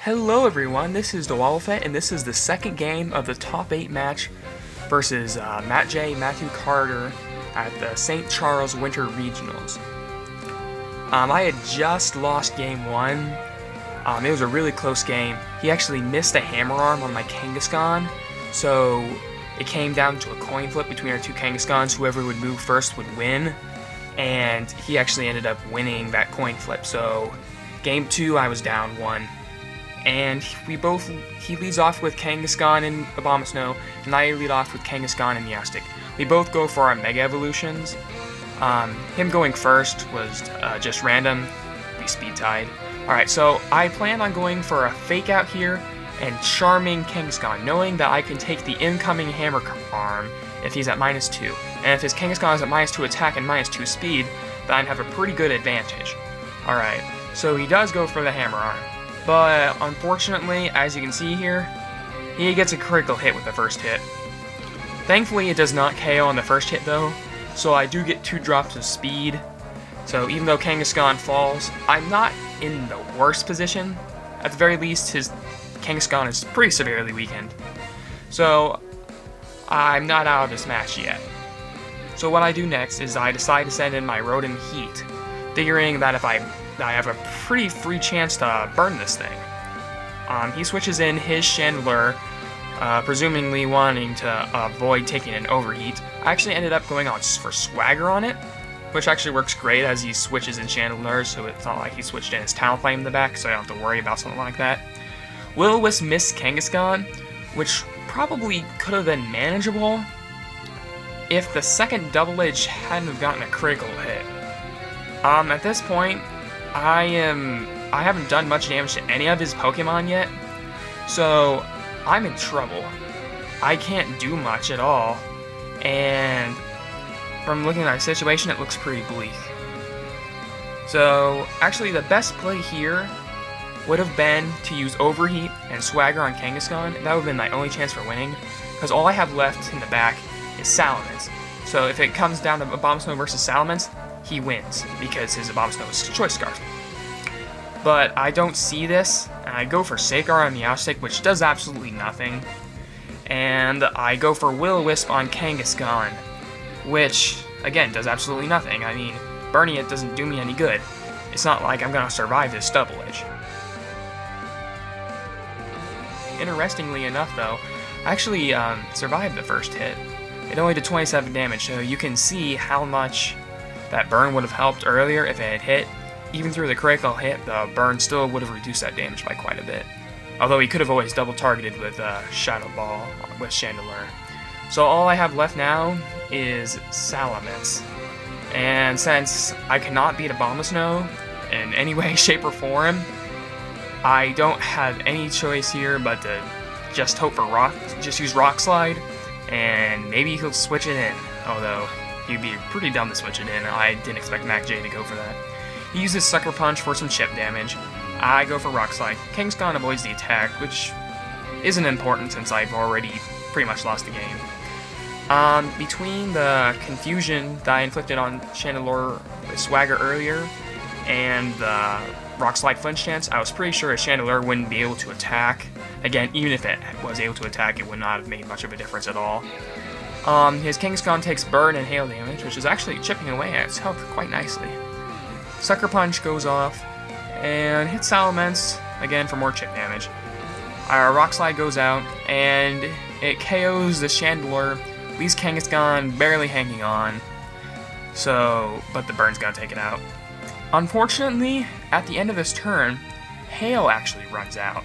Hello everyone, this is DaWoblefet, and this is the second game of the top 8 match versus mattj, Matthew Carter at the St. Charles Winter Regionals. I had just lost game 1. It was a really close game. He actually missed a hammer arm on my Kangaskhan, so it came down to a coin flip between our two Kangaskhan's. Whoever would move first would win, and he actually ended up winning that coin flip. So game 2 I was down 1. And he leads off with Kangaskhan and Abomasnow, and I lead off with Kangaskhan and Meowstic. We both go for our Mega Evolutions. Him going first was just random. We speed tied. Alright, so I plan on going for a fake out here and charming Kangaskhan, knowing that I can take the incoming hammer arm if he's at -2. And if his Kangaskhan is at -2 attack and -2 speed, then I'd have a pretty good advantage. Alright, so he does go for the hammer arm. But unfortunately, as you can see here, he gets a critical hit with the first hit. Thankfully, it does not KO on the first hit though, so I do get 2 drops of speed. So even though Kangaskhan falls, I'm not in the worst position. At the very least, his Kangaskhan is pretty severely weakened. So I'm not out of this match yet. So what I do next is I decide to send in my Rotom Heat, figuring that if I have a pretty free chance to burn this thing. He switches in his Chandelure, presumably wanting to avoid taking an overheat. I actually ended up going for Swagger on it, which actually works great as he switches in Chandelure, so it's not like he switched in his Talonflame in the back, so I don't have to worry about something like that. Will-O-Wisp missed Kangaskhan, which probably could have been manageable if the second Double Edge hadn't have gotten a critical hit. At this point, I haven't done much damage to any of his Pokemon yet, so I'm in trouble. I can't do much at all, and from looking at our situation, it looks pretty bleak. So actually, the best play here would have been to use Overheat and Swagger on Kangaskhan. That would have been my only chance for winning, because all I have left in the back is Salamence. So if it comes down to Abomasnow versus Salamence, he wins, because his Abomasnow is Choice Scarf. But I don't see this, and I go for Sakar on Meowstic, which does absolutely nothing. And I go for Will-O-Wisp on Kangaskhan, which, again, does absolutely nothing. I mean, burning it doesn't do me any good. It's not like I'm gonna survive this Double Edge. Interestingly enough, though, I actually survived the first hit. It only did 27 damage, so you can see how much that burn would have helped earlier if it had hit. Even through the critical hit, the burn still would have reduced that damage by quite a bit. Although he could have always double targeted with Shadow Ball with Chandelure. So all I have left now is Salamence. And since I cannot beat Abomasnow in any way, shape, or form, I don't have any choice here but to just hope for just use Rock Slide, and maybe he'll switch it in. Although he'd be pretty dumb to switch it in. I didn't expect mattj to go for that. He uses Sucker Punch for some chip damage. I go for Rock Slide. Kangaskhan avoids the attack, which isn't important since I've already pretty much lost the game. Between the confusion that I inflicted on Chandelure with Swagger earlier and the Rock Slide flinch chance, I was pretty sure Chandelure wouldn't be able to attack. Again, even if it was able to attack, it would not have made much of a difference at all. His Kangaskhan takes burn and hail damage, which is actually chipping away at its health quite nicely. Sucker Punch goes off and hits Salamence again for more chip damage. Our Rock Slide goes out and it KOs the Chandelure, leaves Kangaskhan barely hanging on. But the burn's gonna take it out. Unfortunately, at the end of this turn, Hail actually runs out.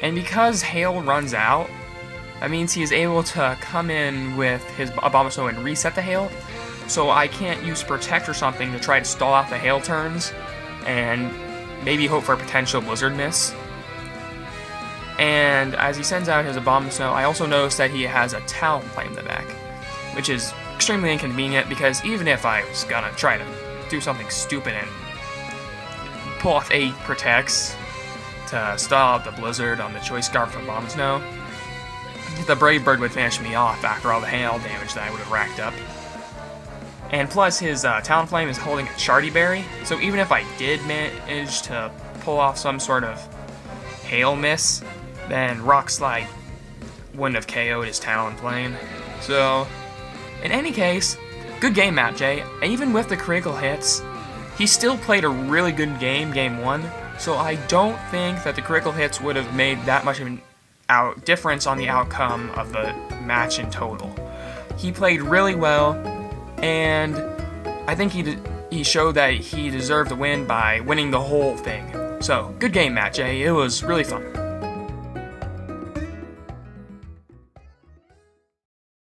And because Hail runs out, that means he is able to come in with his Abomasnow and reset the Hail. So I can't use Protect or something to try to stall out the Hail turns, and maybe hope for a potential Blizzard miss. And as he sends out his Abomasnow, I also notice that he has a Talonflame in the back, which is extremely inconvenient, because even if I was gonna try to do something stupid and pull off 8 Protects to stall out the Blizzard on the Choice Scarf from Abomasnow, the Brave Bird would finish me off after all the hail damage that I would have racked up. And plus, his Talonflame is holding a Chardy Berry, so even if I did manage to pull off some sort of hail miss, then Rock Slide wouldn't have KO'd his Talonflame. So, in any case, good game, mattj. Even with the critical hits, he still played a really good game, game 1, so I don't think that the critical hits would have made that much of a difference on the outcome of the match in total. He played really well, and I think he showed that he deserved the win by winning the whole thing. So, good game, mattj. It was really fun.